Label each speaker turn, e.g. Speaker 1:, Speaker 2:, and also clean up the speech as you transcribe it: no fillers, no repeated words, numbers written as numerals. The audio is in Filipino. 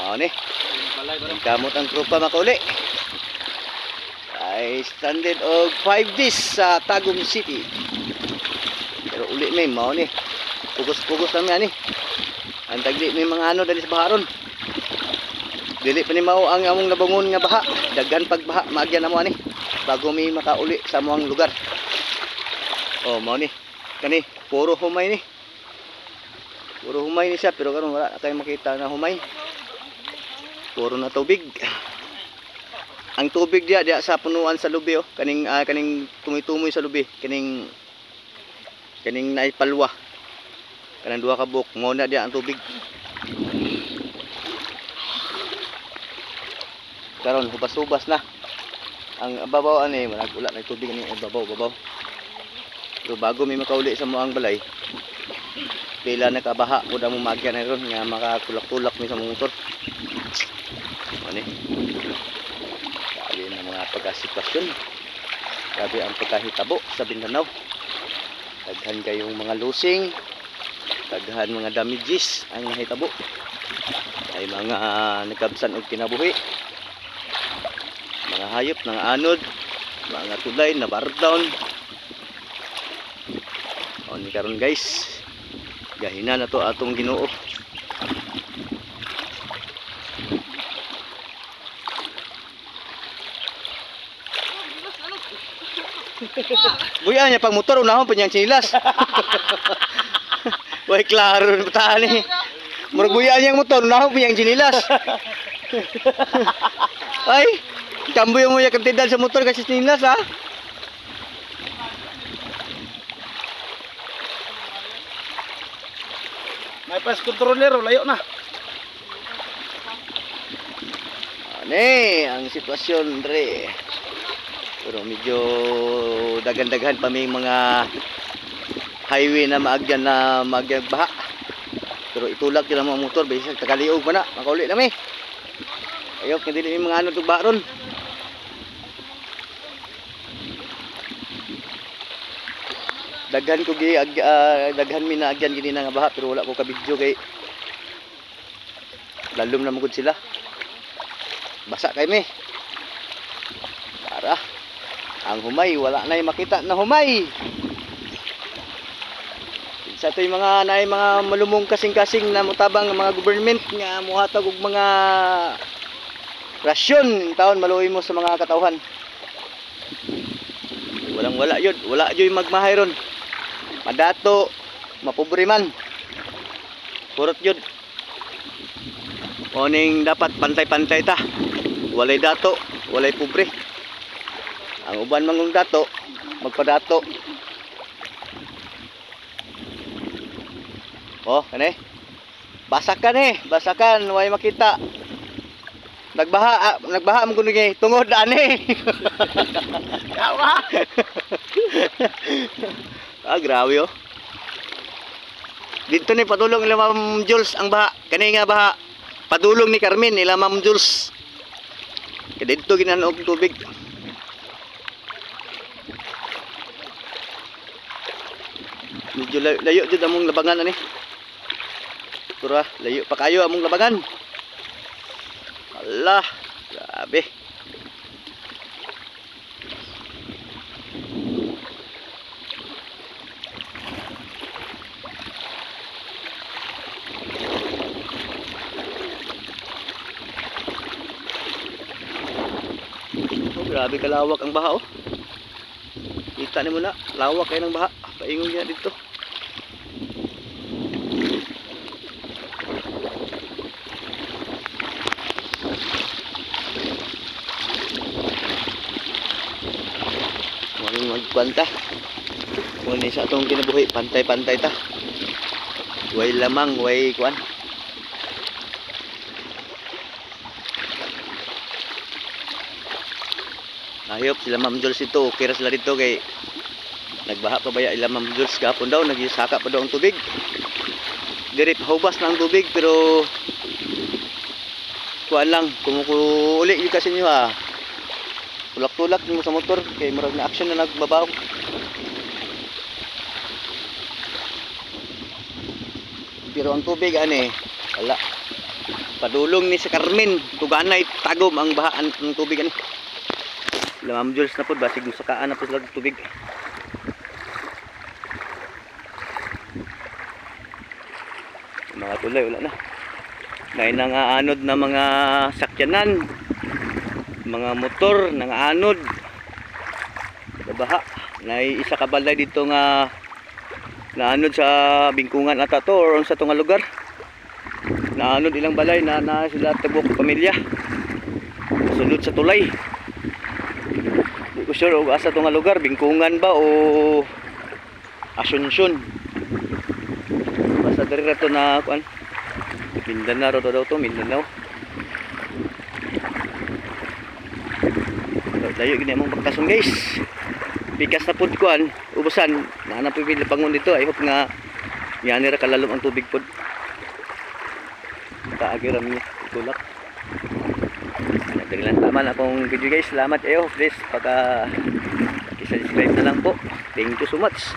Speaker 1: Mao ni. Kamot ang tropa makauli. Ay stranded og 5 days sa Tagum City. Pero uli may mao ni. Pugos-pugos na ani. Ang tagdi may mga ano dali sa baharon. Dili pa ni mao ang among nabangon nga baha. Daghan pagbaha maagyan namo ani bago mi makauli sa among lugar. Oh, mao ni. Kani puro humay ni. Puro humay ni siya pero karon wala kay makita na humay. Puro na tubig. Ang tubig dia sa punuan sa lubi oh. Kaning tumoy-tumoy sa lubi, kaning naipalwa. Kanang duha ka buok mo na dia ang tubig. Karon hubas-hubas na. Ang babaw ani wala na tubig ani babaw. Pero bago mi makauli sa moang balay, pila nakabaha pud ang magyan na ron nga makatulak-tulak mi sa motor. Ani. Dali na mga pagka-sitwasyon. Grabe ang pagkahitabo sa Mindanao. Daghan kayong mga losing, daghan mga damages ang nahitabo. Ay mga nagkabsan og kinabuhi. Mga hayop ng anod, mga tulay na bar down. O ni karon guys, gahina na to atong Ginoo. Buya niya pag motor unahon pa niyang chinilas. Way klaro ta ni. Murag buya niyang motor unahon pa niyang chinilas. Ay, kamboy mo ya kantidad sa motor kasi chinilas ha.
Speaker 2: May pas controller layo na.
Speaker 1: Ani ang sitwasyon dre. Pero medyo dagan-daghan pa may mga highway na maagyan baha. Pero itulak din ang mga motor bisag tagaliog pa na makauli na mi. Ayok dili may mga ano tug baron. Daghan ko gi daghan mi na agyan gini nga baha pero wala ko ka video kay lalom na magud sila. Basa kay mi. Para ang humay wala na makita na humay. Sa toy mga naay mga malumong kasing-kasing na mutabang mga government nga muhatag og mga rasyon taon maluoy mo sa mga katawhan. Wala yun, wala jud magmahay ron. Madato, mapobre man. Purot yun. Oning dapat pantay-pantay ta. Walay dato, walay pobre. Ang uban mangong dato, magpadato. Oh, kani. Basakan basakan way makita. Nagbaha mo kuno gay tungod ani. Yawa. Grabe oh. Dito ni padulong nila Ma'am Jules ang baha. Kani nga baha. Padulong ni Carmen nila Ma'am Jules. Kaya dito ginanog tubig. Medyo layo jud among labangan ani. Pura layo pa kayo among labangan. Allah, grabe. Oh, grabe kalawak ang baha oh. Kita ni mo na, lawak kayo ng baha. Paingon niya dito. Magkwanta. Muna sa itong kinabuhi, pantay-pantay ta. Way lamang, way kuan. Ayop sila Ma'am Jules ito, okay ra sila dito kay nagbaha pa baya ila Ma'am Jules gapon daw, nagisaka pa daw ang tubig. Diri hubas na ang tubig pero kuan lang, kumukuuli yung kasi nyo ha. Tulak-tulak mo sa motor kay marag na action na nagbabaw. Pero ang tubig ani wala. padulong ni sa Carmen tuganay tagom ang bahaan ng tubig ani. Lamam Jules na po basig musakaan na po sila ng tubig. Mga tulay wala na. Dahil nangaanod na mga sakyanan, mga motor nangaanod sa baha. Nay isa ka balay dito nga naanod sa bingkungan ata to or sa tunga lugar. Naanod ilang balay na sila tagok pamilya. Sunod sa tulay. Di ko sure o asa tunga lugar, bingkungan ba o Asunsyon. Basta diri to na kuan. Mindanao to daw to, Mindanao. Dayo gini among baktason guys. Bikas na pud kuan, ubusan. Nahanap pipili pangon dito. I hope nga yani ra kalalom ang tubig pud. Kaagiram ni tulak. Daglan tama na akong video guys. Salamat kayo. Please pagka subscribe na lang po. Thank you so much.